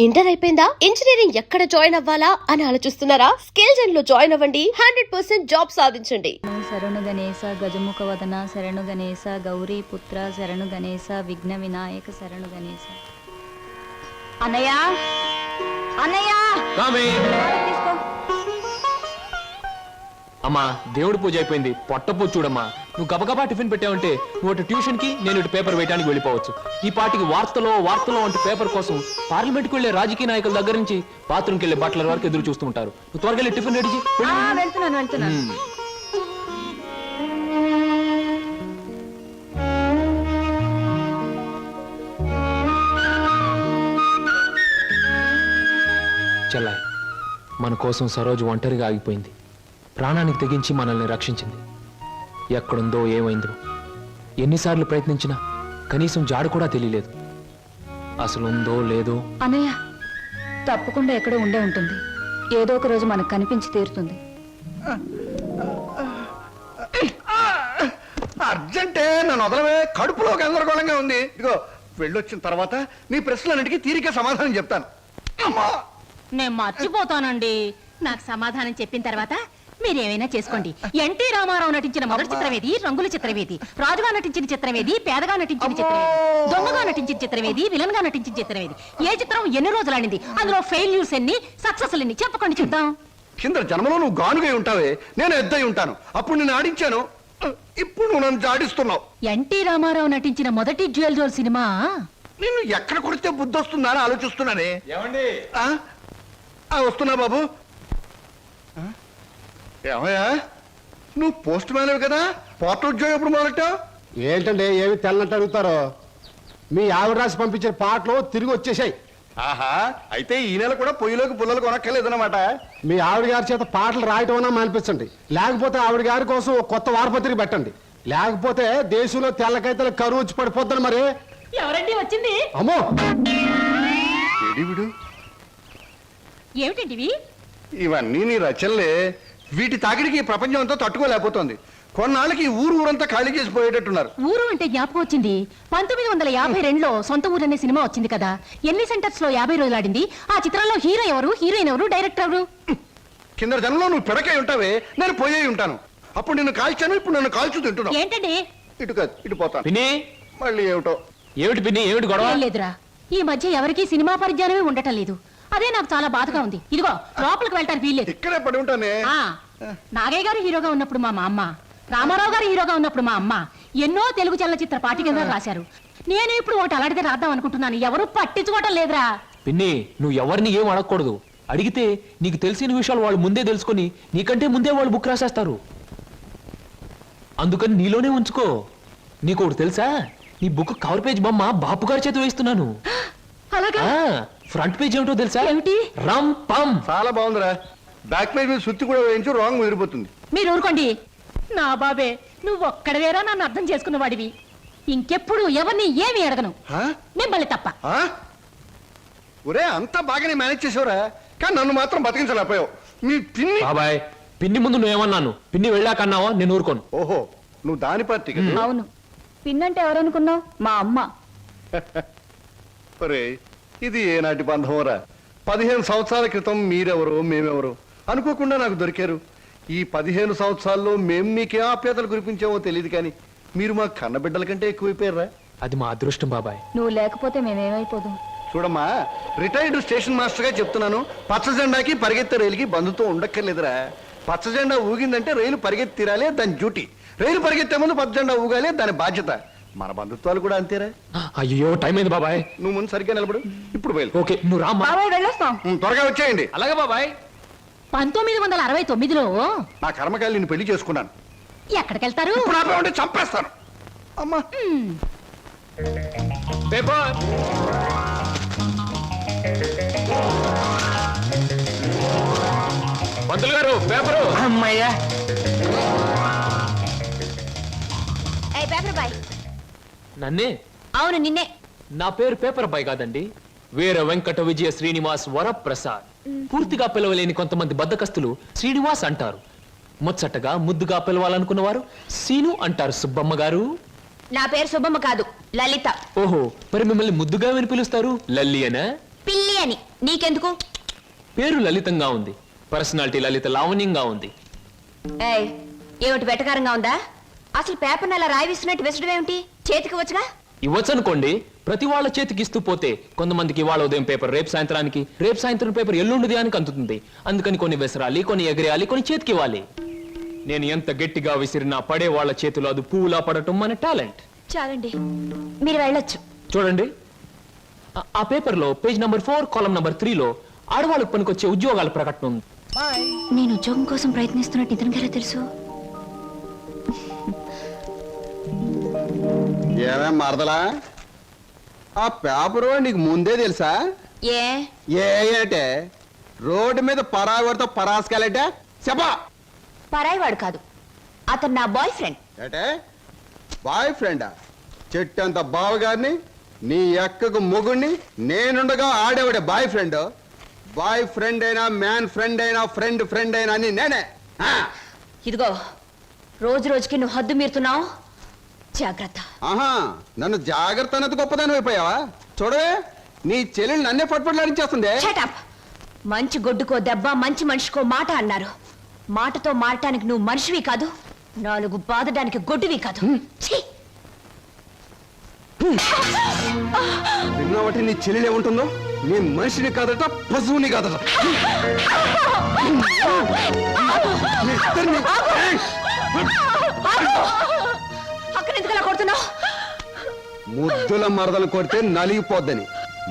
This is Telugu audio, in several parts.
ఇంటర్ అయిపోయిందా? ఇంజనీరింగ్ ఎక్కడ జాయిన్ అవ్వాలా అని ఆలోచిస్తున్నారా? స్కిల్ జెన్ లో జాయిన్ అవ్వండి. 100% జాబ్ సాధించండి. శరణు గణేశ గజముఖ వదన శరణు గణేశ గౌరీ పుత్ర శరణు గణేశ విఘ్న వినాయక శరణు గణేశ. అన్నయ్య అన్నయ్య తీసుకో. అమ్మా దేవుడి పూజ అయిపోయింది, పొట్ట పూజ చూడమ్మా. నువ్వు గబగబా టిఫిన్ పెట్టావంటే నువ్వు అటు ట్యూషన్ కి, నేను ఇటు పేపర్ వేయడానికి వెళ్ళిపోవచ్చు. ఈ పాటికి వార్తలో అంటే పేపర్ కోసం పార్లమెంట్కి వెళ్లే రాజకీయ నాయకుల దగ్గర నుంచి బాత్రూమ్కి వెళ్లే బట్టల వరకు ఎదురు చూస్తూ ఉంటారు. నువ్వు త్వరగా వెళ్ళి టిఫిన్ రెడీ చేయి. వెళ్తున్నాను. చెల్లాయి, మన కోసం సరోజు ఒంటరిగా ఆగిపోయింది. ప్రాణానికి తెగించి మనల్ని రక్షించింది. ఎక్కడుందో ఏమైందో ఎన్నిసార్లు ప్రయత్నించినా కనీసం జాడు కూడా తెలియలేదు. అసలు ఉందో లేదో. అన్నయ్య తప్పకుండా ఎక్కడో ఉండే ఉంటుంది. ఏదో ఒక రోజు మనకు కనిపించి తీరుతుంది. అర్జెంటే నన్ను వదలవే, కడుపులో గందరగోళంగా ఉంది. ఇదిగో వెళ్ళొచ్చిన తర్వాత నీ ప్రశ్నలన్నిటికీ తీరిక సమాధానం చెప్తాను. అమ్మా నేను మర్చిపోతానండి. నాకు సమాధానం చెప్పిన తర్వాత మీరేమైనా చేసుకోండి. ఎన్టీ రామారావు నటించిన మొదటి చిత్రమేది? రంగుల చిత్రమేది? రాజుగా నటించిన చిత్రమేది? పేదగా నటించిన చిత్రమేది? దొంగగా నటించిన చిత్రమేది? విలన్ గా నటించిన చిత్రమేది? ఏ చిత్రం ఎన్ని రోజులు ఆడింది? అందులో ఫెయిల్యూర్స్ ఎన్ని, సక్సెస్ ఎన్ని చెప్పకండి చూద్దాం. కింద జన్మలో నువ్వు గానుగై ఉంటావే, నేను ఎద్దై ఉంటాను. అప్పుడు నేను ఆడించాను, ఇప్పుడు నువ్వు నన్ను జాడిస్తున్నావు. ఎన్టీ రామారావు నటించిన మొదటి డ్యూయల్ రోల్ సినిమా నిన్ను ఎక్కడ కొడితే బుద్ధి వస్తుందా అని ఆలోచిస్తున్నానే. వస్తున్నా బాబు. ఏమయ్యా, నువ్వు పోస్ట్ మ్యాన్ కదా, పోర్టల్ ఉద్యోగం ఎప్పుడు మొదలెట్టావు? ఏంటంటే ఏమి తెల్లనట్టు అడుగుతారో. మీ ఆవిడ రాసి పంపించిన పాటలు తిరిగి వచ్చేసాయి. ఆహా, అయితే ఈ నెల కూడా పొయ్యిలోకి పుల్లలు కొనక్కర్లేదన్నమాట. మీ ఆవిడ గారి చేత పాటలు రాయటం అన్నా మానిపించండి. లేకపోతే ఆవిడ గారి కోసం ఒక కొత్త వారపత్రిక పెట్టండి. లేకపోతే దేశంలో తెల్లకైతే కరువు వచ్చి పడిపోద్దని. మరి ఎవరండి వచ్చింది? అమ్మో, విడు ఏమిటండి ఇవన్నీ నీ రచనలే. వీటి తాకిడికి ఈ ప్రపంచం అంతా తట్టుకోలేకపోతుంది. కొన్నాళ్ళకి ఊరంతా ఖాళీ చేసి పోయేటట్టున్నారు. ఊరు అంటే జ్ఞాపకం వచ్చింది. 1952లో సొంత ఊరు అనే సినిమా వచ్చింది కదా. ఎన్ని సెంటర్స్ లో 50 రోజులు ఆడింది? ఆ చిత్రంలో హీరో ఎవరు, హీరోయిన్ ఎవరు, డైరెక్టర్ ఎవరు? కింద జనంలో నువ్వు పిడకై ఉంటావే, నేను పోయే ఉంటాను. అప్పుడు నిన్ను కాల్చాను, ఇప్పుడు నన్ను కాల్చు తింటున్నావు. ఏంటండి? ఇటు కాదు, ఇటు పోతాను. పిన్ని, మళ్ళీ ఏమిటో. ఏమిటి పిన్ని, ఏమిటి గొడవ? ఏం లేదురా, ఈ మధ్య ఎవరికి సినిమా పరిజ్ఞానమే ఉండటం లేదు. అదే నాకు చాలా బాధగా ఉంది. ఇదిగో లోపలికి వెళ్ళటానికి వీల్లేదు. ఇక్కడే పడి ఉంటానే. నాగయ్య గారు హీరోగా ఉన్నప్పుడు మా అమ్మ, రామారావు గారు హీరోగా ఉన్నప్పుడు మా అమ్మ ఎన్నో తెలుగు చలనచిత్ర పాఠ్యగ్రంథాలు రాశారు. నేను ఇప్పుడు ఒకటి అలాంటిదే రాద్దాం అనుకుంటున్నాను. ఎవరు పట్టించుకోవటం లేదురా. పిన్ని, నువ్వు ఎవరిని ఏం అడగకూడదు. అడిగితే నీకు తెలిసిన విషయాలు వాళ్ళు ముందే తెలుసుకొని నీకంటే ముందే వాళ్ళు బుక్ రాసేస్తారు. అందుకని నీలోనే ఉంచుకో. నీకు ఒకటి తెలుసా? నీ బుక్ కవర్ పేజ్ బొమ్మ బాపు గారి చేత వేస్తున్నాను. అలాగా? ఫ్రంట్ పేజ్ ఏమిటో తెలుసా? ఏమిటి? రమ్ పమ్. చాలా బాగుందిరా. బ్యాక్ పేజ్ మీద సుత్తి కూడా వేయించు, రాంగ్ ముదిరిపోతుంది. మీరు ఊరుకోండి. నా బాబే, నువ్వు ఒక్కడవేరా నన్ను అర్థం చేసుకున్న వాడివి. ఇంకెప్పుడు ఎవరిని ఏమి అడగను, మిమ్మల్ని తప్ప. ఒరే, అంతా బాగానే మేనేజ్ చేసావురా, కానీ నన్ను మాత్రం బతికించలేకపోయావు. మీ పిన్ని. బాబాయ్, పిన్ని ముందు నువ్వేమన్నాను? పిన్ని వెళ్ళాకన్నావా? నేను ఊరుకోను. ఓహో, నువ్వు దాని పార్టీ కదా. అవును, పిన్నంటే ఎవరనుకున్నావు? మా అమ్మ. ఒరే, ఇది ఏనాటి బంధంరా? 15 సంవత్సరాల క్రితం మీరెవరో మేమెవరో అనుకోకుండా నాకు దొరికారు. ఈ 15 సంవత్సరాల్లో మేము మీకే ఆప్యాతలు కురిపించామో తెలియదు, కానీ మీరు మా కన్నబిడ్డల కంటే ఎక్కువైపోయారా. అది మా అదృష్టం బాబాయ్. నువ్వు లేకపోతే మేమేమైపోదు. చూడమ్మా, రిటైర్డ్ స్టేషన్ మాస్టర్ గా చెప్తున్నాను. పచ్చ జెండాకి పరిగెత్తే రైలుకి బంధుతో ఉండక్కర్లేదురా. పచ్చ జెండా ఊగిందంటే రైలు పరిగెత్తి తీరాలే, దాని డ్యూటీ. రైలు పరిగెత్తే ముందు పచ్చ జెండా ఊగాలే, దాని బాధ్యత. మన బంధుత్వాలు కూడా అంతేరా. అయ్యో, టైం అయింది బాబాయ్. నువ్వు ముందు సరిగ్గా నిలబడు, ఇప్పుడు బయలు. ఓకే, నువ్వు రామ్మా. త్వరగా వచ్చేయండి. అలాగే బాబాయ్. 1969లో నా కర్మకాయలు నేను పెళ్లి చేసుకున్నాను. ఎక్కడికెళ్తారు? ఇప్పుడు ఆపే ఉంటే చంపేస్తాను. అమ్మా, పేపర్. పంతులు గారు, పేపరు. అమ్మయ్యా, నన్నే? అవును, నిన్నే. నా పేరు పేపర్ బాయ్ కాదండి, వీర వెంకట విజయ శ్రీనివాస్ వరప్రసాద్. పూర్తిగా పిలవలేని కొంతమంది బద్దకస్తులు శ్రీనివాస్ అంటారు. ముచ్చటగా ముద్దుగా పిలవాలనుకున్న వారు సీను అంటారు. సుబ్బమ్మ గారు, నా పేరు సుబ్బమ్మ కాదు, లలిత. ఓహో, మరి మిమ్మల్ని ముద్దుగా విని పిలుస్తారు లల్లి అనా? పిల్లి అని నీకెందుకు? పేరు లలితంగా ఉంది, పర్సనాలిటీ లలిత లావణ్యంగా ఉంది. ఏయ్, ఏమిటి వెటకారంగా ఉందా? అసలు పేపర్ని అలా రాయిస్తున్నట్టు విసడం ఏమిటి? చేతికి వచ్చుగా. ఇవ్వచ్చనుకోండి, ప్రతి వాళ్ళ చేతికి ఇస్తూ పోతే కొంతమందికి ఇవాళ ఉదయం పేపర్ రేపు సాయంత్రానికి, రేపు సాయంత్రం పేపర్ ఎల్లుండిది అని అందుతుంది. అందుకని కొన్ని విసరాలి, కొన్ని ఎగిరేయాలి, కొన్ని చేతికి ఇవ్వాలి. నేను ఎంత గట్టిగా విసిరినా పడే వాళ్ళ చేతిలో అది పువ్వులా పడటం మన టాలెంట్. చాలండి, మీరు వెళ్ళొచ్చు. చూడండి, ఆ పేపర్లో పేజ్ నంబర్ 4 కాలం నంబర్ 3లో ఆడవాళ్ళకు పనికొచ్చే ఉద్యోగాల ప్రకటన ఉంది. నేను ఉద్యోగం కోసం ప్రయత్నిస్తున్నట్టు ఇతనికి ఎలా తెలుసు? ఏమే మరదలా, ఆ పేపరు నీకు ముందే తెలుసా? ఏ ఏంటే రోడ్డు మీద పరాగడితో పరాసుకెళ్ళటే చెప్పా. పరాయివాడు కాదు, అతను నా బాయ్ ఫ్రెండ్. ఏటే బాయ్ ఫ్రెండా? చెట్టంత బావగారిని, నీ ఎక్కకు మొగుణ్ణి, నేనుండగా ఆడేవాడే బాయ్ ఫ్రెండ్. బాయ్ ఫ్రెండ్ అయినా, మ్యాన్ ఫ్రెండ్ అయినా, ఫ్రెండ్ ఫ్రెండ్ అయినా అని నేనే. ఇదిగో, రోజు రోజుకి నువ్వు హద్దు మీరుతున్నావు, జాగ్రత్త. ఆహా, నన్ను జాగ్రత్త అన్నది గొప్పదాని అయిపోయావా? చూడవే, నీ చెల్లెలు నన్నే పట్టుపట్లాడించేస్తుంది. Shut up. మంచి గొడ్డుకో దెబ్బ, మంచి మనిషికో మాట అన్నారు. మాటతో మారటానికి నువ్వు మనిషివి కాదు, 4 బాదడానికి గొడ్డువి కాదు. ఛీ! విన్నావటి నీ చెల్లెలు ఏముంటుందో? నీ మనిషిని కాదట, పశువుని కాదట. మీ ఇద్దరిని- ఏయ్! అక్కడ ఎందుకలా కొడుతున్నావు? ముద్దుల మరదలు కొడితే నలిగిపోద్దని.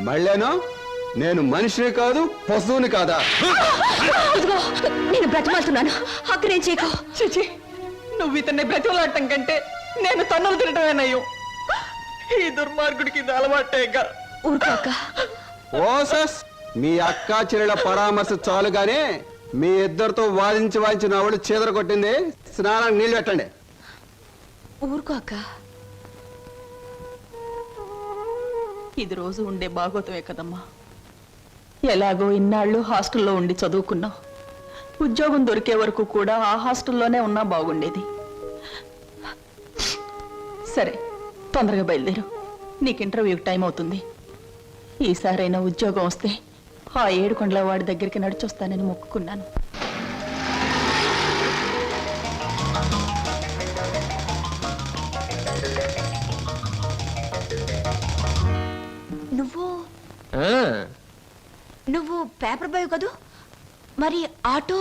మళ్ళేనో నేను మనిషిని కాదు, పశువుని కాదా? ఇదిగో, నేను బ్రతిమాలుతున్నాను, అక్కడేం చేయకు. చిచి, నువ్వు ఇతన్ని బ్రతిమలాడటం కంటే నేను తన్నులు తినటమేనయ్యో. ఈ దుర్మార్గుడికి ఇది అలవాటేగా. ఊరుకో అక్క. ఓసస్, మీ అక్కా చెల్లెల పరామర్శ చాలుగానే మీ ఇద్దరితో వాదించి నా వాళ్ళు చీదర కొట్టింది. స్నానానికి నీళ్ళు పెట్టండి. ఊరుకో అక్క. ఇది రోజు ఉండే బాగోతమే కదమ్మా. ఎలాగో ఇన్నాళ్ళు హాస్టల్లో ఉండి చదువుకున్నావు. ఉద్యోగం దొరికే వరకు కూడా ఆ హాస్టల్లోనే ఉన్నా బాగుండేది. సరే, తొందరగా బయలుదేరు, నీకు ఇంటర్వ్యూకి టైం అవుతుంది. ఈసారైనా ఉద్యోగం వస్తే ఆ 7 కొండల వాడి దగ్గరికి నడిచొస్తానని మొక్కుకున్నాను. నువ్వు ఆ, నువ్వు పేపర్ బాయ్ కదూ, మరి ఆటో?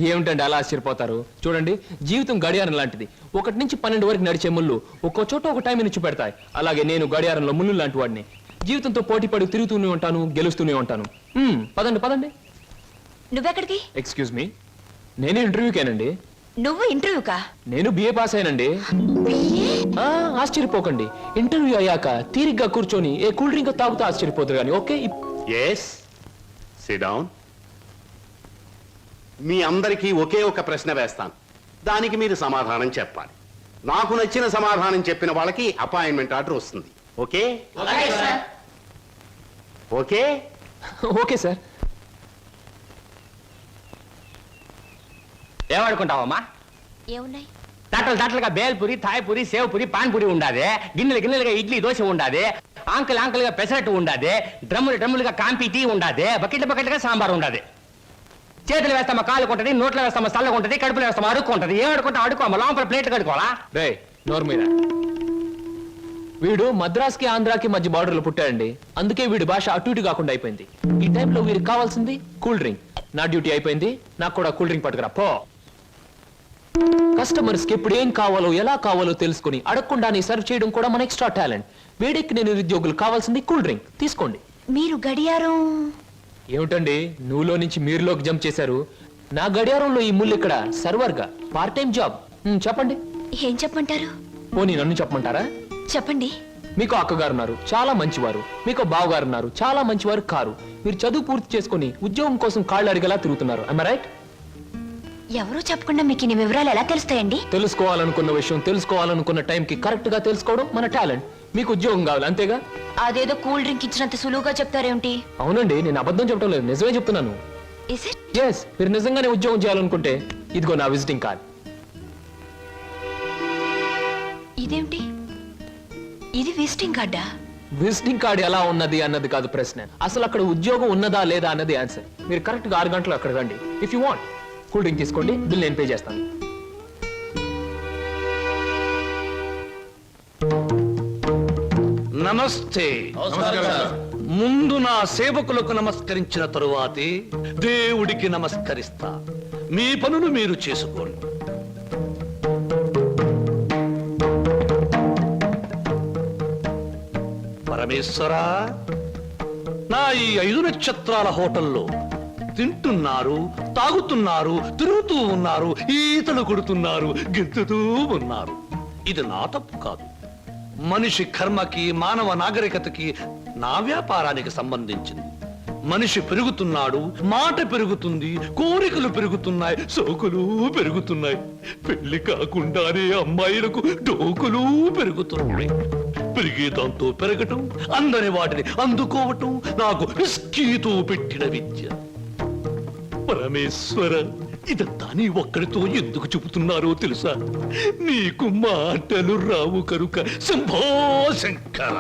ఏమిటండి అలా ఆశ్చర్యపోతారు? చూడండి, జీవితం గడియారం లాంటిది. 1 నుంచి 12 వరకు నడిచే ముళ్ళు ఒక్కో చోట ఒక టైం నుంచి పెడతాయి. అలాగే నేను గడియారంలో ముళ్ళు లాంటి వాడిని. జీవితంతో పోటీ పడి తిరుగుతూనే ఉంటాను, గెలుస్తూనే ఉంటాను. పదండి పదండి. నువ్వెక్కడికి? ఎక్స్క్యూజ్ మీ, నేను ఇంటర్వ్యూకేనండి. నువ్వు ఇంటర్వ్యూకా? నేను బిఏ పాస్ అయినండి. ఆశ్చర్యపోకండి, ఇంటర్వ్యూ అయ్యాక తీరిగ్గా కూర్చొని ఏ కూల్ డ్రింక్ తాగుతూ ఆశ్చర్యపోతారు కానీ. Okay, yes, sit down. మీ అందరికీ ఒకే ఒక ప్రశ్న వేస్తాను, దానికి మీరు సమాధానం చెప్పాలి. నాకు నచ్చిన సమాధానం చెప్పిన వాళ్ళకి అపాయింట్మెంట్ ఆర్డర్ వస్తుంది. Okay okay okay sir. ఏమనుకుంటావమ్మా? ఏమున్నాయి? తట్టలుగా బేల్పూరి, థాయ్పూరి, సేవ్పూరి, పాన్పూరి ఉండాది. గిన్నెలుగా ఇడ్లీ దోశ ఉండాది. ఆంకలుగా పెసరట్టు ఉండాది. డ్రమ్ములుగా కాంపి టీ ఉండాది. బకెట్లుగా సాంబార్ ఉండాది. చేతులు వేస్తామా కాళ్ళకు ఉంటది, నోట్లో వేస్తామా చల్లగా ఉంటది, కడుపులో వేస్తామా అడుక్కు ఉంటది. ఏం అడుకుంటా అడుకోమా, లోపల ప్లేట్ కడుకోవాలా? రే నోరు మీద. వీడు మద్రాస్కి ఆంధ్రాకి మధ్య బార్డర్లో పుట్టాడండి. అందుకే వీడి భాష అటు ఇటు కాకుండా అయిపోయింది. ఈ టైంలో వీరికి కావాల్సింది కూల్ డ్రింక్. నా డ్యూటీ అయిపోయింది, నాకు కూడా కూల్ డ్రింక్ పట్టుకురా పో. కస్టమర్స్ కి ఎప్పుడు ఏం కావాలో ఎలా కావాలో తెలుసుకుని అడగకుండానే సర్వ్ చేయడం కూడా మన ఎక్స్ట్రా టాలెంట్. వీడికి నేను నిరుద్యోగులు కావాల్సింది కూల్ డ్రింక్. తీసుకోండి. మీరు గడియారం? ఏమిటండి నువ్వులో నుంచి మీరులోకి జంప్ చేశారు? నా గడియారంలో ఈ ముళ్ళు ఇక్కడ సర్వర్ గా పార్ట్ టైం జాబ్. చెప్పండి. ఏం చెప్పమంటారు? పోనీ నన్ను చెప్పమంటారా? చెప్పండి. మీకు అక్కగారు ఉన్నారు, చాలా మంచివారు. మీకు బావగారు ఉన్నారు, చాలా మంచివారు కారు. మీరు చదువు పూర్తి చేసుకుని ఉద్యోగం కోసం కాళ్ళు అడిగేలా తిరుగుతున్నారు. am I right? ఎవరో చెప్పకుండా మీకు ఇన్ని వివరాలు ఎలా తెలుస్తాయండి? తెలుసుకోవాలనుకున్న విషయం తెలుసుకోవాలనుకున్న టైంకి కరెక్ట్ గా తెలుసుకోవడం మన టాలెంట్. మీకు ఉద్యోగం కావాలి అంతేగా? అదేదో కూల్ డ్రింక్ ఇచ్చినంత సులువుగా చెప్తారేమిటి? అవునండి, నేను అబద్ధం చెప్పడం లేదు, నిజమే చెప్తున్నాను. Is it? ఎస్, మీరు నిజంగానే ఉద్యోగం చేయాలనుకుంటే ఇదిగో నా విజిటింగ్ కార్డ్. ఇదేమిటి? ఇది విజిటింగ్ కార్డా? విజిటింగ్ కార్డ్ ఎలా ఉన్నది అన్నది కాదు ప్రశ్న, అసలు అక్కడ ఉద్యోగం ఉన్నదా లేదా అన్నది ఆన్సర్. మీరు కరెక్ట్ గా 6 గంటలు అక్కడ రండి. If you want cool drink తీసుకోండి, బిల్ నేను పే చేస్తాను. నమస్తే. ముందు నా సేవకులకు నమస్కరించిన తరువాతే దేవుడికి నమస్కరిస్తా. మీ పనులు మీరు చేసుకోండి. పరమేశ్వరా, నా ఈ 5 నక్షత్రాల హోటల్లో తింటున్నారు, తాగుతున్నారు, తిరుగుతూ ఉన్నారు, ఈతలు కొడుతున్నారు, గెంతుతూ ఉన్నారు. ఇది నా తప్పు కాదు. మనిషి కర్మకి, మానవ నాగరికతకి, నా వ్యాపారానికి సంబంధించింది. మనిషి పెరుగుతున్నాడు, మాట పెరుగుతుంది, కోరికలు పెరుగుతున్నాయి, సోకులు పెరుగుతున్నాయి. పెళ్లి కాకుండానే అమ్మాయిలకు డోకులు పెరుగుతున్నాయి. పెరిగే దాంతో పెరగటం, అందని వాటిని అందుకోవటం నాకు రిస్కీతో పెట్టిన విద్య. పరమేశ్వర, ఇదంతా నీ ఒక్కడితో ఎందుకు చెబుతున్నారో తెలుసా? నీకు మాటలు రావు కనుక. Shambho Shankara.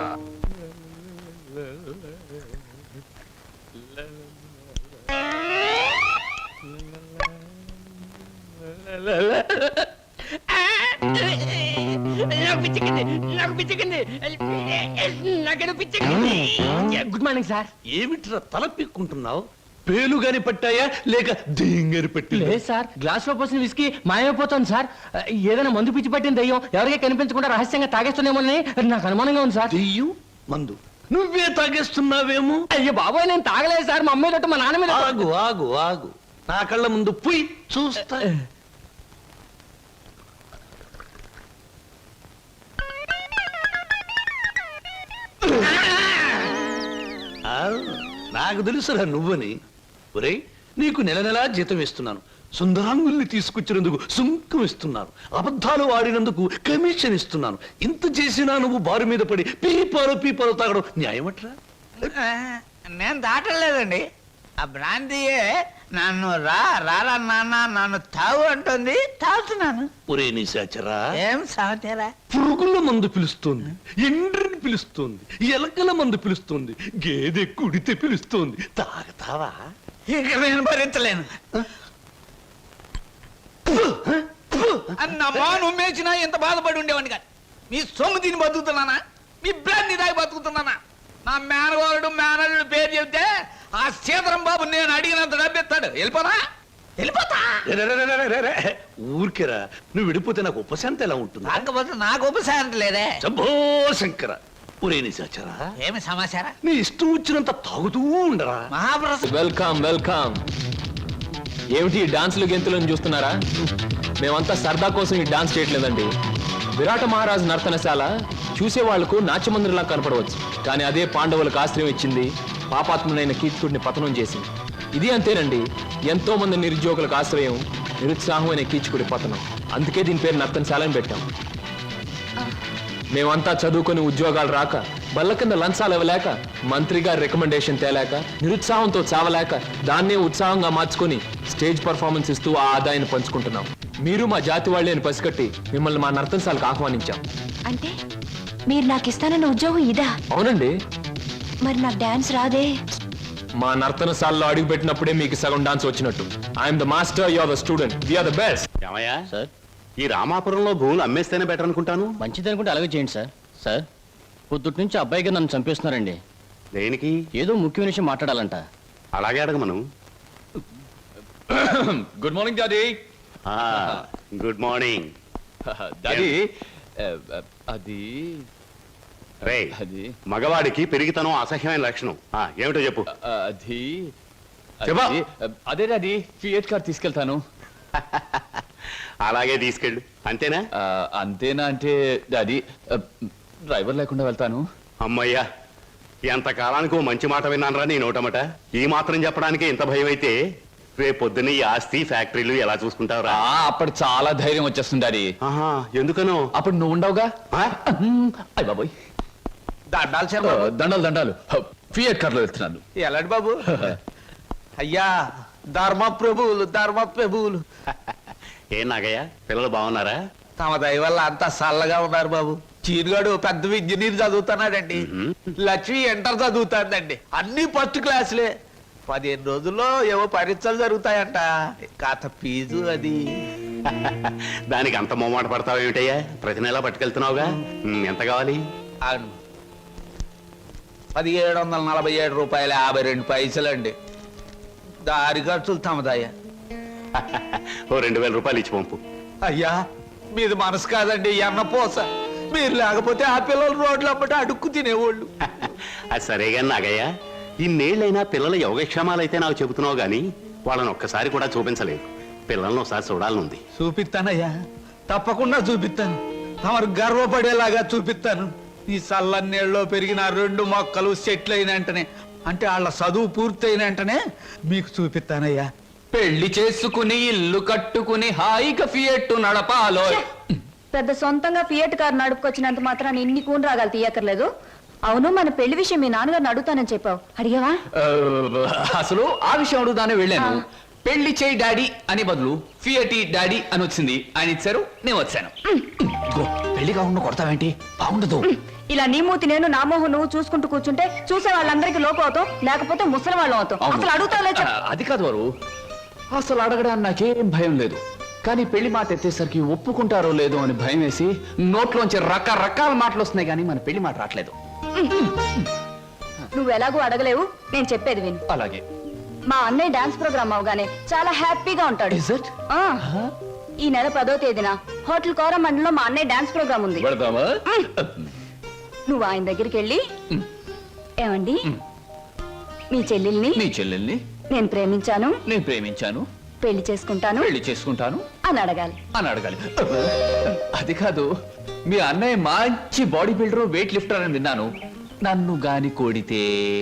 Good morning sir. ఏమిట్రా తల పిక్కుంటున్నావు? పేలుగాని పట్టాయా లేక దేంగని పట్టి? లేదు సార్, గ్లాస్ లో పోసిన విస్కీ మాయమైపోతుంది సార్. ఏదైనా మందు పిచ్చి పట్టిన దయ్యం ఎవరికీ కనిపించకుండా రహస్యంగా తాగేస్తున్నామోనని నాకు అనుమానంగా ఉంది సార్. దెయ్యం మందు నువ్వే తాగేస్తున్నావేమో. అయ్యో బాబోయ్, నేను తాగలేదు సార్. మా అమ్మాయి తోటి మా నాన్న మీద. ఆగు ఆగు ఆగు, నా కళ్ళ ముందు పుయ్ చూస్తా. నాకు తెలుసురా నువ్వని. ఒరేయ్, నీకు నెల నెలా జీతం ఇస్తున్నాను, సుందరాంగుల్ని తీసుకొచ్చినందుకు సుంకం ఇస్తున్నాను, అబద్ధాలు ఆడినందుకు కమిషన్ ఇస్తున్నాను. ఇంత చేసినా నువ్వు బారు మీద పడి పీపాలు తాగడం న్యాయమట్రా? నేను దాటలేదండి. ఆ బ్రాంతియే నన్ను రారా నాన్న నన్ను తాగు అంటుంది, తాగుతున్నాను. ఒరే నిశాచరా, ఏం సమాచారా? పురుగుల మందు పిలుస్తోంది, ఎండ్రిని పిలుస్తోంది, ఎలకల మందు పిలుస్తోంది, గేదె కుడితే పిలుస్తోంది. తాగతావా? ఇక నేను భరించలేను. అన్నమ్మా, నువ్వేసినా ఎంత బాధపడి ఉండేవాడిని కాదు. మీ సొమ్ము తిని బతుకుతున్నానా? మీ బ్రాంతి దాగి బతుకుతున్నానా? నా మేనల్లుడు పేరు చెబితే ఆ సీతారాం బాబు నేను అడిగినంత డబ్బిస్తాడు. వెళ్ళిపోతా. ఊరికేరా, నువ్వు విడిపోతే నాకు ఉపశాంతి ఎలా ఉంటుంది? కాకపోతే నాకు ఉపశాంతి లేదే. శంభో శంకర. ఒరే నిశాచరా, ఏమి సమాచారం? నీ ఇష్టం వచ్చినంత తాగుతూ ఉండరా. Mahaprasad, welcome welcome. ఏమిటి ఈ డాన్సులు గెంతులను చూస్తున్నారా? మేమంతా సరదా కోసం ఈ డాన్స్ చేయట్లేదండి. విరాట మహారాజు నర్తనశాల చూసే వాళ్లకు నాట్యమందిరంలా కనపడవచ్చు, కానీ అదే పాండవులకు ఆశ్రయం ఇచ్చింది, పాపాత్ముడైన కీచకుడిని పతనం చేసింది. ఇది అంతేనండి, ఎంతో మంది నిరుద్యోగులకు ఆశ్రయం, నిరుత్సాహమైన కీచకుడి పతనం. అందుకే దీని పేరు నర్తనశాల అని పెట్టాం. మేమంతా చదువుకొని ఉద్యోగాలు రాక, బల్ల కింద లంచాలు ఇవ్వలేక, మంత్రి గారి రికమెండేషన్ తేలేక, నిరుత్సాహంతో చావలేక, దాన్నే ఉత్సాహంగా మార్చుకొని స్టేజ్ పర్ఫార్మెన్స్ ఇస్తూ ఆ ఆదాయాన్ని పంచుకుంటున్నాం. మీరు మా జాతి వాళ్ళే అని పసిగట్టి మిమ్మల్ని మా నర్తనశాలకు ఆహ్వానించాం. అంటే మీరు నాకు ఇస్తానన్న ఉద్యోగం ఇదా? అవునండి. మరి నాకు డాన్స్ రాదే? మా నర్తనశాలలో అడుగు పెట్టినప్పుడే మీకు సగం డాన్స్ వచ్చినట్టు. I'm the master, you are the student, we are the best. ఏమయ్యా సార్, ఈ రామాపురంలో భూములు అమ్మేస్తేనే బెటర్ అనుకుంటాను. మంచిది అనుకుంటే అలాగే చేయండి సార్. సార్, పొద్దుటి నుంచి అబ్బాయిగా నన్ను చంపేస్తున్నారండి. దేనికి? ఏదో ముఖ్యమైన విషయం మాట్లాడాలంట. అలాగే అడగమను. Good morning daddy. Good morning daddy. అది రే, మగవాడికి పెరిగితనం అసహ్యమైన లక్షణం. ఏమిటో చెప్పు. అది చెప్పా. అదే డాడీ, ఫియట్ కార్ తీసుకెళ్తాను. అలాగే తీసుకెళ్ళు. అంతేనా? అంతేనా అంటే డాడీ, డ్రైవర్ లేకుండా వెళ్తాను. అమ్మయ్యా, ఎంతకాలానికి ఓ మంచి మాట విన్నానరా నీ నోటమట. ఈ మాత్రం చెప్పడానికి ఇంత భయం అయితే రేపొద్దున ఈ ఆస్తి ఫ్యాక్టరీలు ఎలా చూసుకుంటావురా? అప్పుడు చాలా ధైర్యం వచ్చేస్తుంది డాడీ. ఎందుకనో? అప్పుడు నువ్వు ఉండవుగా. అయ్య బాబోయ్, దండాలు దండాలు. ఫియట్ కార్ లో వెళ్తున్నాను. ఎలాంటి బాబు? అయ్యా, ధర్మ ప్రభువులు. ఏం నాగయ్య, పిల్లలు బాగున్నారా? తమ దయ వల్ల అంతా చల్లగా ఉన్నారు బాబు. చీరుగాడు పెద్ద ఇంజనీర్ చదువుతున్నాడండి. లక్ష్మి ఇంటర్ చదువుతాందండి. అన్ని ఫస్ట్ క్లాసులే. 15 రోజుల్లో ఏవో పరీక్షలు జరుగుతాయంట. కాత ఫీజు అది. దానికి అంత మొమ్మాట పడతావు ఏమిటయ్యా? ప్రతి నెలా పట్టుకెళ్తున్నావుగా. ఎంత కావాలి? అవును, 1747 రూపాయల 52 పైసలండి. దారి ఖర్చులు తమదయ్యా. ఓ 2000 రూపాయలు ఇచ్చి పంపు. అయ్యా, మీది మనసు కాదండి, ఎన్నపోస. మీరు లేకపోతే ఆ పిల్లలు రోడ్లు అమ్మట అడుక్కు తినేవాళ్ళు. అది సరేగా నాగయ్యా, ఇన్నేళ్ళైనా పిల్లల యోగక్షేమాలైతే నాకు చెబుతున్నావు గానీ వాళ్ళని ఒక్కసారి కూడా చూపించలేదు. పిల్లల్ని ఒకసారి చూడాలనుంది. చూపిస్తానయ్యా, తప్పకుండా చూపిస్తాను. తమరు గర్వపడేలాగా చూపిస్తాను. ఈ చల్లన్నేళ్ళలో పెరిగిన 2 మొక్కలు సెట్లు అయిన వెంటనే, అంటే వాళ్ళ చదువు పూర్తయిన వెంటనే మీకు చూపిస్తానయ్యా. పెళ్లి చేసుకుని ఇల్లు కట్టుకుని హాయిగా ఫియట్ నడపాలో. పెద్ద సొంతంగా ఫియట్ కారు నడుపుకొచ్చినంత మాత్రాన్ని ఇన్ని కూని రాగాలు తీయక్కర్లేదు. అవును, మన పెళ్లి విషయం మీ నాన్నగారిని అడుగుతానని చెప్పావు, అడిగావా? అసలు ఆ విషయం అడుగుతానే వెళ్ళాను. పెళ్లి చేయి డాడీ అని బదులు ఫియటి డాడీ అని వచ్చింది. ఆయన ఇచ్చారు, నేను వచ్చాను. పెళ్లి కాకుండా కొడతావేంటి? బాగుండదు. ఇలా నీ మూతి నేను, నా మోహం నువ్వు చూసుకుంటూ కూర్చుంటే చూసే వాళ్ళందరికీ లోపం అవుతాం, లేకపోతే ముసలి వాళ్ళం అవుతాం. అసలు అడుగుతావులే. అది కాదు వారు, అసలు అడగడానికి నాకేం భయం లేదు. కానీ పెళ్లి మాట ఎత్తేసరికి ఒప్పుకుంటారో లేదో అని భయం వేసి నోట్లోంచి రకరకాల మాటలు వస్తున్నాయి, కానీ మన పెళ్లి మాట రావట్లేదు. నువ్వు ఎలాగో అడగలేవు, నేను చెప్పేది విను. అలాగే. మా అన్నయ్య డాన్స్ ప్రోగ్రామ్ అవగానే చాలా హ్యాపీగా ఉంటాడు. ఆ, ఈ నెల 10వ తేదీన హోటల్ కోరమండలో మా అన్నయ్య డాన్స్ ప్రోగ్రామ్ ఉంది. నువ్వు ఆయన దగ్గరికి వెళ్ళి, ఏమండి మీ చెల్లెల్ని నేను ప్రేమించాను, పెళ్లి చేసుకుంటాను అని అడగాలి. అది కాదు, మీ అన్నయ్య మంచి బాడీ బిల్డర్, వెయిట్ లిఫ్టర్ అని విన్నాను. నన్ను గాని కోడితే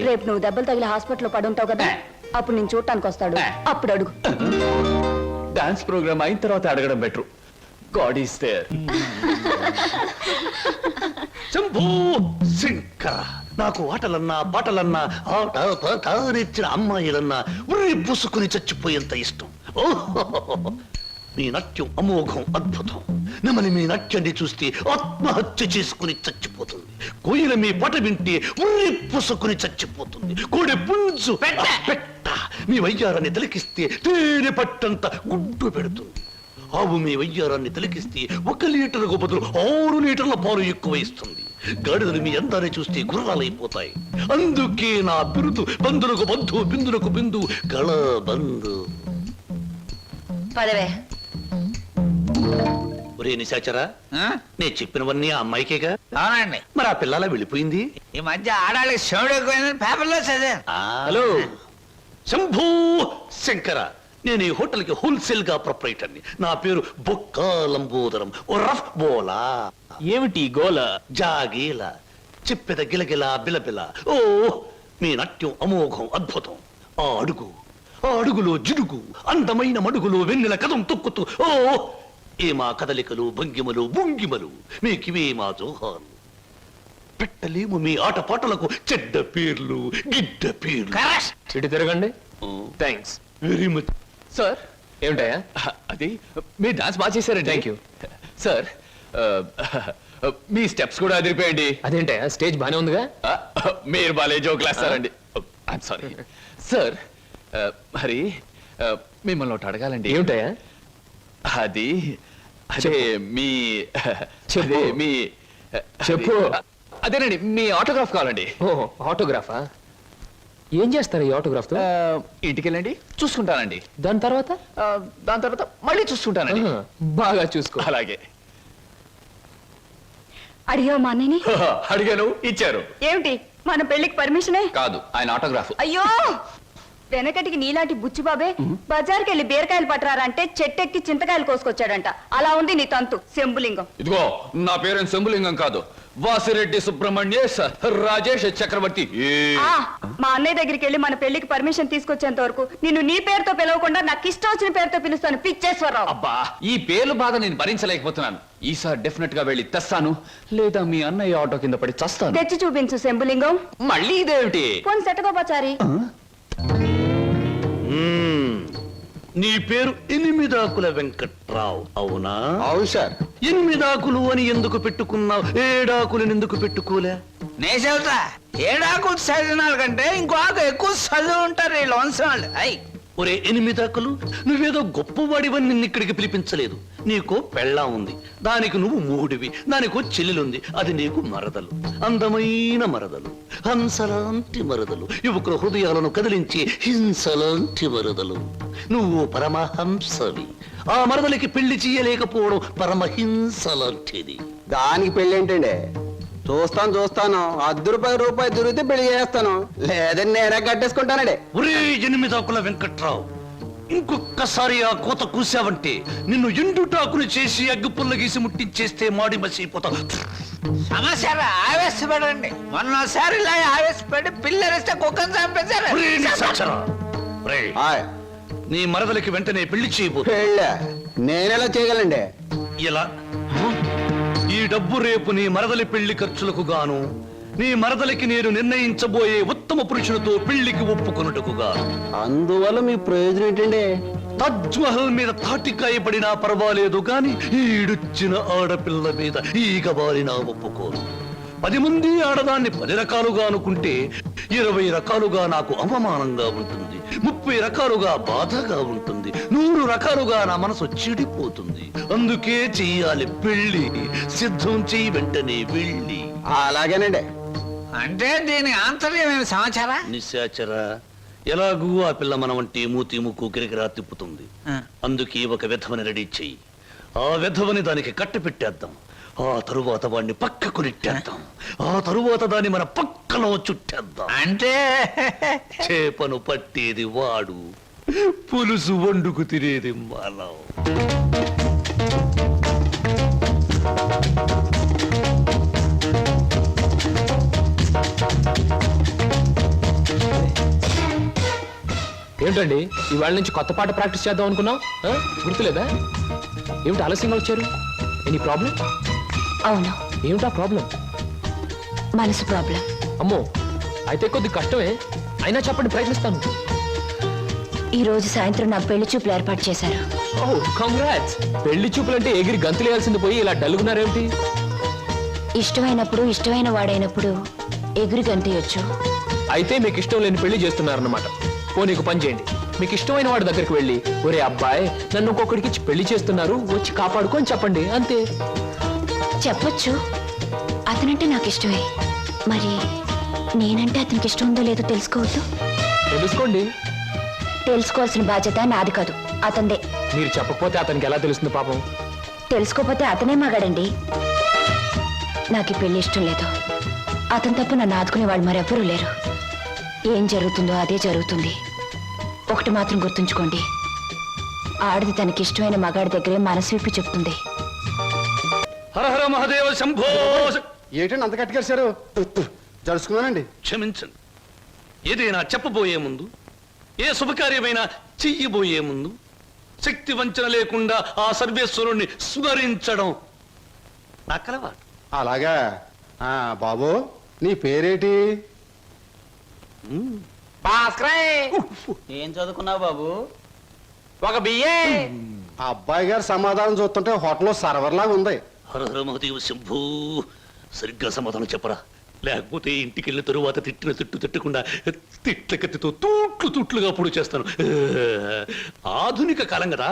రేపు నువ్వు దెబ్బలు తగిలి హాస్పిటల్లో పడుంటావు కదా, అప్పుడు నేను చూడటానికి వస్తాడు, అప్పుడు అడుగు. డాన్స్ ప్రోగ్రామ్ అయిన తర్వాత అడగడం better. God is there. Shambhu Shankara, నాకు ఆటలన్నా పాటలన్నా ఆట పాట నేర్చిన అమ్మాయిలన్నా ఉర్రి పూసుకుని చచ్చిపోయేంత ఇష్టం. ఓహో, మీ నాట్యం అమోఘం, అద్భుతం. నమని మీ నాట్యాన్ని చూస్తే ఆత్మహత్య చేసుకుని చచ్చిపోతుంది. కోయిల మీ పాట వింటే ఉర్రి పూసుకుని చచ్చిపోతుంది. కోడి పుంజు పెట్ట మీ వయ్యారాన్ని తిలకిస్తే తేనె పట్టంత గుడ్డు పెడుతుంది. ఆవు మీ వయ్యారాన్ని తిలకిస్తే 1 లీటర్కు బదులు 6 లీటర్ల పాలు ఎక్కువ ఇస్తుంది. గాడిదలు మీ అందాన్ని చూస్తే గుర్రాలైపోతాయి. అందుకే నా బిరుదు బంధులకు బంధు, బిందులకు బిందు, గళ బంధు. పదవే. ఒరే నిశాచరా, నేను చెప్పినవన్నీ ఆ అమ్మాయికేగా? అవునండి. మరి ఆ పిల్లలా వెళ్ళిపోయింది. ఈ మధ్య ఆడాళ్ళకి శివుడు ఎక్కువైందని పేపర్లో చదివాను. హలో శంభూ శంకర, నేను ఈ హోటల్ కి హోల్సేల్ గా ప్రొపరేటర్ని. నా పేరు బొక్క లంబోదరం, ఓ రఫ్ బోలా. ఏమిటి గోల? జాగీల, చెప్పెద గిలగిల బిలబిల. ఓ, మీ నాట్యం అమోఘం, అద్భుతం. ఆ అడుగులో జిడుగు, అందమైన మడుగులో వెన్నెల కథం తొక్కుతూ. ఓ, ఏ మా కదలికలు, భంగిమలు, భుంగిమలు, మీకివే మా జోహాలు. పెట్టలేము మీ ఆటపాటలకు చెడ్డ పేర్లు, గిడ్డ పేర్లు. ఇటు తిరగండి. Thanks very much sir. ఏమిటయా అది? మీరు డాన్స్ బాగా చేశారండి. Thank you sir. మీ స్టెప్స్ కూడా అదిరిపోయండి. అదేంటయా, స్టేజ్ బానే ఉందిగా? మీరు బాలే జోకులు వేస్తారండి. I'm sorry sir. మరి మిమ్మల్ని ఒకటి అడగాలండి. ఏమిటయా అది? అదే మీ చెప్పు. అదేనండి, మీ ఆటోగ్రాఫ్ కావాలండి. ఓహో, ఆటోగ్రాఫా? ఏం చేస్తారు ఈ ఆటోగ్రాఫ్ తో? ఇంటికి వెళ్ళండి, చూసుకుంటానండి. దాని తర్వాత మళ్ళీ చూసుకుంటానండి. బాగా చూసుకో. అలాగే. అడిగావు మా అన్నయ్యని? అడిగాను, ఇచ్చారు. ఏమిటి, మన పెళ్లికి పర్మిషనే? కాదు, ఆయన ఆటోగ్రాఫ్. అయ్యో, వెనకటికి నీలాంటి బుచ్చిబాబే బజార్కి వెళ్ళి బీరకాయలు పట్టరారంటే చెట్టెక్కి చింతకాయలు కోసుకొచ్చాడంట. అలా ఉంది నీ తంతు శంభులింగం. ఇదిగో, నా పేరు శంభులింగం కాదు, వాసిరెడ్డి సుబ్రహ్మణ్యేశ్ రాజేష్ చక్రవర్తి. మా అన్నయ్య దగ్గరికి వెళ్ళి మన పెళ్లికి పర్మిషన్ తీసుకొచ్చేంత వరకు నిన్ను నీ పేరుతో పిలవకుండా నాకు ఇష్టం వచ్చిన పేరుతో పిలుస్తాను, పిచ్చేశ్వరరావు. అబ్బా, ఈ పేర్లు బాధ నేను భరించలేకపోతున్నాను. ఈసారి డెఫినెట్ గా వెళ్ళి తెస్తాను, లేదా మీ అన్నయ్య ఆటో కింద పడి చస్తాను. తెచ్చి చూపించు శంభులింగం. మళ్ళీ ఇదేమిటి? పోని సెటగోపచారి. నీ పేరు 8 వెంకట్రావు, అవునా? అవును సార్. 8 ఆకులు అని ఎందుకు పెట్టుకున్నావు? 7 ఆకులను ఎందుకు పెట్టుకోలే? నే చెబుతా, 7 ఆకులు చదివిన కంటే ఇంకో ఆకు ఎక్కువ చదువు ఉంటారు వీళ్ళు వంశం వాళ్ళు. అయ్ ఒరే 8 ఆకులు, నువ్వేదో గొప్పవాడివని నిన్ను ఇక్కడికి పిలిపించలేదు. నీకో పెళ్ళాం ఉంది, దానికి నువ్వు మూడివి, దానికో చెల్లెలుంది, అది నీకు మరదలు, అందమైన మరదలు, హంసలాంటి మరదలు, యువకుల హృదయాలను కదిలించే హింసలాంటి మరదలు. నువ్వు పరమహంసవి. ఆ మరదలికి పెళ్లి చేయలేకపోవడం పరమహింస లాంటిది. దానికి పెళ్ళి ఏంటండి? చూస్తాను ₹10 దొరికితే పెళ్లి చేస్తాను, లేదని నేనే కట్టేసుకుంటానండి. ఒరే 8 ఆకుల వెంకట్రావు, ఇంకొక్కసారి ఆ కోత కూసావంటే నిన్ను ఎండుటాకులు చేసి అగ్గిపుల్ల గీసి ముట్టించేస్తే మాడి మసిపోతా. సమస్య ఆవేశపడండి. మొన్నసారి ఇలా ఆవేశపడి పిల్లరిస్తే కుక్కను చంపేశారు. ఒరే నిశాచరా, ఒరే, నీ మరదలికి వెంటనే పెళ్లి చేయబోతు. పెళ్ళ నేనెలా చేయగలండి? ఇలా ఈ డబ్బు రేపు నీ మరదలి పెళ్లి ఖర్చులకు గాను, నీ మరదలికి నేను నిర్ణయించబోయే ఉత్తమ పురుషునితో పెళ్లికి ఒప్పుకొనుటకు గాను. అందువల్ల మీ ప్రయోజనం ఏంటండి? తాజ్ మహల్ మీద తాటికాయ పడినా పర్వాలేదు గాని ఈడుచ్చిన ఆడపిల్ల మీద ఈగ బారినా ఒప్పుకోను. 10 మంది ఆడదాన్ని 10 రకాలుగా అనుకుంటే 20 రకాలుగా నాకు అవమానంగా ఉంటుంది, 30 రకాలుగా బాధగా ఉంటుంది, 100 రకాలుగా నా మనసు చెడిపోతుంది. అందుకే చెయ్యాలి పెళ్లి. సిద్ధం చెయ్యి, వెంటనే వెళ్ళి. అలాగేనండి. అంటే దీని ఆంతర్యమైన సమాచారా? నిశాచరా, ఎలాగూ ఆ పిల్ల మన వంటి మూతి ముక్కు కిరికిరా తిప్పుతుంది. అందుకే ఒక విధవని రెడీ చెయ్యి. ఆ విధవని దానికి కట్టు పెట్టేద్దాం. ఆ తరువాత వాడిని పక్కకు నెట్టేద్దాం. ఆ తరువాత దాన్ని మన పక్కలో చుట్టేద్దాం. అంటే చేపను పట్టేది వాడు, పులుసు వండుకు తినేది మనం. ఏంటండి ఇవాళ నుంచి కొత్త పాట ప్రాక్టీస్ చేద్దాం అనుకున్నాం, గుర్తులేదా? ఏమిటి ఆలస్యంగా వచ్చారు? Any problem? అవును, ఏమిటా ప్రాబ్లం? మనసు ప్రాబ్లం. అమ్మో, అయితే కొద్ది కష్టమే, అయినా చెప్పండి, ప్రయత్నిస్తాను. ఈ రోజు సాయంత్రం నా పెళ్లి చూపులు ఏర్పాటు చేశారు. ఓ కంగ్రాట్స్. పెళ్లి చూపులంటే ఎగిరి గంతులేయాల్సింది పోయి ఇలా డల్లుగున్నారేమిటి? ఇష్టమైనప్పుడు, ఇష్టమైన వాడైనప్పుడు ఎగురి గంతయొచ్చు. అయితే మీకు ఇష్టం లేని పెళ్లి చేస్తున్నారన్నమాట. ఓ నీకు పని చేయండి, మీకు ఇష్టమైన వాడి దగ్గరికి వెళ్ళి, ఒరే అబ్బాయి నన్ను ఇంకొకడికి ఇచ్చి పెళ్లి చేస్తున్నారు, వచ్చి కాపాడుకొని చెప్పండి, అంతే. చెప్పొచ్చు, అతనంటే నాకు ఇష్టమే. మరి నేనంటే అతనికి ఇష్టం ఉందో లేదో తెలుసుకోవద్దు? తెలుసుకోండి. తెలుసుకోవాల్సిన బాధ్యత నాది కాదు, అతందే. మీరు చెప్పకపోతే అతనికి ఎలా తెలుస్తుంది పాపం? తెలుసుకోపోతే అతనే మగాడండి. నాకు ఈ పెళ్లి ఇష్టం లేదు. అతని తప్పు నన్ను ఆదుకునే వాళ్ళు మరెవ్వరూ లేరు. ఏం జరుగుతుందో అదే జరుగుతుంది. ఒకటి మాత్రం గుర్తుంచుకోండి, ఆడది తనకి ఇష్టమైన మగాడి దగ్గరే మనసు విప్పి చెప్తుంది. హర హర మహాదేవ శంభో. ఏంటండి అంత కట్టుకేశారు? జరుచుకున్నానండి. క్షమించండి. ఏదైనా చెప్పబోయే ముందు, ఏ శుభకార్యమైనా చెయ్యబోయే ముందు శక్తి వంచన లేకుండా ఆ సర్వేశ్వరుణ్ణి స్మరించడం నా కలవాటు. అలాగా. బాబు నీ పేరేటి? ఏం చదువుకున్నావు బాబు? ఒక బియ్యే. ఆ అబ్బాయి గారు సమాధానం చూస్తుంటే హోటల్లో సర్వర్ లాగా ఉంది. హర హర మహాదేవ శంభో. సరిగ్గా సమాధానం చెప్పరా, లేకపోతే ఇంటికి వెళ్ళిన తరువాత తిట్టిన తిట్టు తిట్టకుండా తిట్ల కత్తితో తూట్లుగా పొడి చేస్తాను. ఆధునిక కాలం కదా,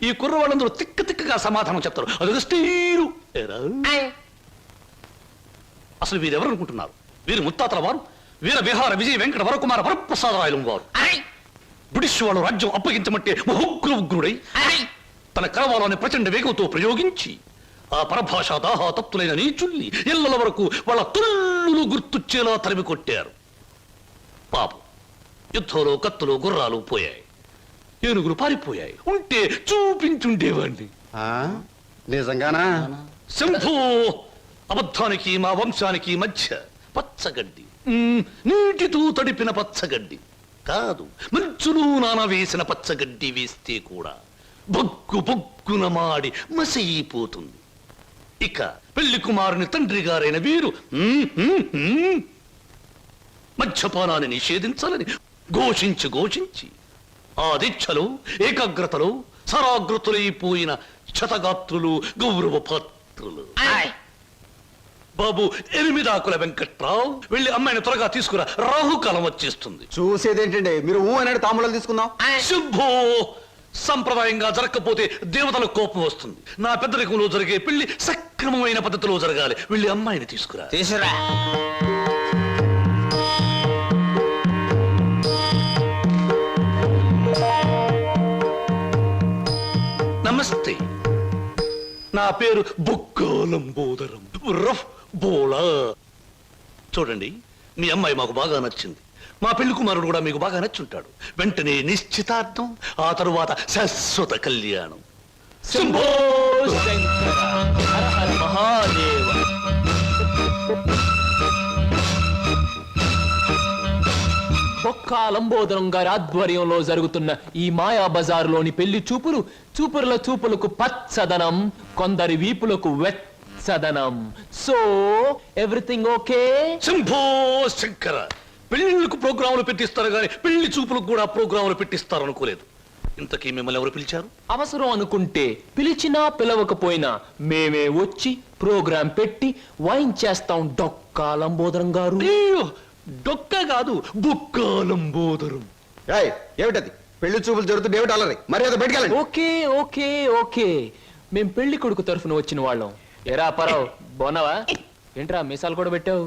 ఈ కుర్రవాళ్ళందరూ తిక్కగా సమాధానం చెప్తారు. అదొక స్టీరు. అసలు వీరెవరు అనుకుంటున్నారు? వీరు ముత్తాతల వారు, వీర విహార విజయ వెంకట వరకుమార వరప్రసాదరాయలు వారు. బ్రిటిష్ వాళ్ళు రాజ్యం అప్పగించమంటే ఉగ్రుడై తన కరవాలని ప్రచండ వేగంతో ప్రయోగించి ఆ పరభాషా దాహాతత్తులైన నీచుల్ని ఇళ్ల వరకు వాళ్ళ తుల్లులు గుర్తుచ్చేలా తరిమి కొట్టారు. పాపం, యుద్ధంలో కత్తులు గుర్రాలు పోయాయి, ఏనుగులు పారిపోయాయి. ఉంటే చూపించుండేవాణ్ణి. నిజంగానా? శంభో. అబద్ధానికి మా వంశానికి మధ్య పచ్చగడ్డి, నీటితో తడిపిన పచ్చగడ్డి కాదు, మంచులో నానవేసిన పచ్చగడ్డి వేస్తే కూడా బొగ్గు బొగ్గున మాడి మసైపోతుంది. ఇక పెళ్లి కుమారుని తండ్రి గారైన వీరు మద్యపానాన్ని నిషేధించాలని ఘోషించి ఆ దీక్షలో ఏకాగ్రతలో సరాగ్రతులైపోయిన క్షతగాత్రులు, గౌరవ పాత్రులు. మంత్రులు. బాబు 8 ఆకుల వెంకట్రావు వెళ్ళి అమ్మాయిని త్వరగా తీసుకురా, రాహుకాలం వచ్చేస్తుంది. చూసేదేంటండి మీరు అన్నాడు తాంబూలాలు తీసుకుందాం. శుభో, సంప్రదాయంగా జరగకపోతే దేవతల కోపం వస్తుంది. నా పెద్దరికంలో జరిగే పెళ్లి సక్రమమైన పద్ధతిలో జరగాలి. వెళ్ళి అమ్మాయిని తీసుకురా. తీసురా. నమస్తే, నా పేరు బుక్కాలంబోదరం రఫ్ బోలా. చూడండి, మీ అమ్మాయి మాకు బాగా నచ్చింది. మా పెళ్లి కుమారుడు కూడా మీకు బాగా నచ్చుంటాడు. వెంటనే నిశ్చితార్థం, ఆ తరువాత శాశ్వత కళ్యాణం. శంభో శంకర హర హర మహాదేవ. బొక్కా లంబోదరం గారి ఆధ్వర్యంలో జరుగుతున్న ఈ మాయా బజారులోని పెళ్లి చూపుల చూపులకు పచ్చదనం, కొందరి వీపులకు వెచ్చదనం. So everything okay? Shambho Shankara, పెళ్లిళ్ళకు ప్రోగ్రాములు పెట్టిస్తారు కానీ పెళ్లి చూపులకు కూడా ప్రోగ్రాములు పెట్టిస్తారు అనుకోలేదు. ఇంతకీ మిమ్మల్ని ఎవరు పిలిచారు? అవసరం అనుకుంటే పిలిచినా పిలవకపోయినా మేమే వచ్చి ప్రోగ్రాం పెట్టి వాయించేస్తాం డొక్కా లంబోదరం గారు. అయ్యో, డొక్క కాదు, బుక్కాలంబోదరం. ఏమిటది? పెళ్లి చూపులు జరుగుతుంది, ఏమిటి అలరి? మర్యాద బయటకెళ్ళండి. ఓకే ఓకే ఓకే, మేం పెళ్లి కొడుకు తరఫున వచ్చిన వాళ్ళం. ఎరా పరావు, బోనవా? ఏంట్రా మీసాలు కూడా పెట్టావు?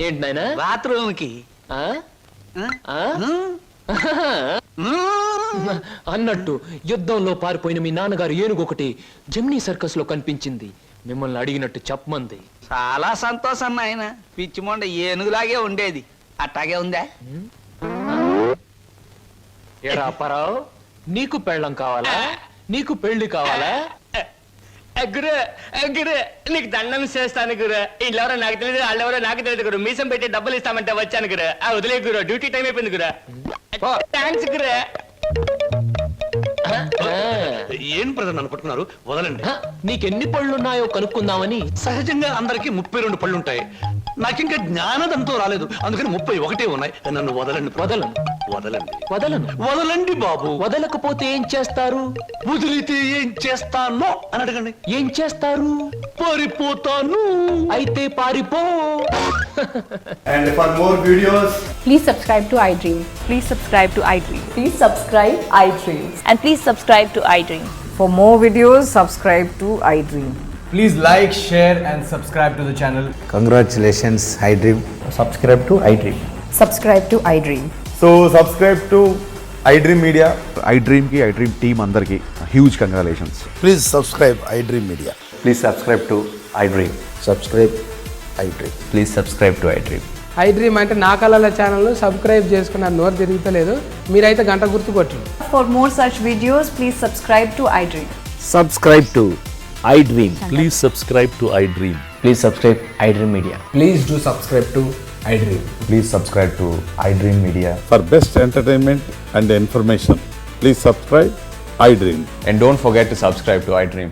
ఏంటి నాయనా? బాత్రూమ్ కి అన్నట్టు యుద్ధంలో పారిపోయిన మీ నాన్నగారు ఏనుగొకటి జమ్నీ సర్కస్ లో కనిపించింది. మిమ్మల్ని అడిగినట్టు చెప్పమంది. చాలా సంతోషం నాయన. పిచ్చి మొండ ఏనుగులాగే ఉండేది, అట్టాగే ఉందా? ఎరా పరావు, నీకు పెళ్ళం కావాలా? నీకు పెళ్లి కావాలా? గురు గురు, నీకు దండం చేస్తాను గురు. వీళ్ళెవరో నాకు తెలియదు, వాళ్ళెవరో నాకు తెలియదు గురు. మీసం పెట్టి డబ్బులు ఇస్తామంటే వచ్చాను గురు. వదిలే గురు, డ్యూటీ టైం అయిపోయింది గురు. థ్యాంక్స్ గురు. ఏం ప్రజలు నన్ను పట్టుకున్నారు? వదలండి. నీకెన్ని పళ్ళున్నాయో కనుక్కుందామని. సహజంగా అందరికి 32 పళ్ళుంటాయి. నాకింకా జ్ఞానదంతో రాలేదు, అందుకని 31 ఉన్నాయి. నన్ను వదలండి. వదలను వదలండి. వదలను. వదలండి బాబు. వదలకపోతే ఏం చేస్తారు? వదిలితే ఏం చేస్తానో అని అడగండి. ఏం చేస్తారు? పారిపోతాను. అయితే పారిపో. And for more videos, Please subscribe to iDream. Please subscribe to iDream. Please subscribe iDream. And please subscribe to iDream. For more videos, subscribe to iDream. Please like, share and subscribe to the channel. Congratulations, iDream. Subscribe to iDream. Subscribe to iDream. So subscribe to iDream Media. iDream team andarki huge congratulations. please subscribe iDream Media. Please subscribe to iDream. Subscribe iDream. Please subscribe to iDream. iDream అంటే నా కళల ఛానల్ సబ్స్క్రైబ్ చేసుకున్న నోరు తిరుగుతలేదు. మీరైతే గంట గుర్తు కొట్టండి. For more such videos, please subscribe to iDream. Subscribe to iDream. Please subscribe to iDream. Please subscribe iDream Media. Please do subscribe to iDream. Please subscribe to iDream Media. For best entertainment and information, please subscribe iDream. And don't forget to subscribe to iDream.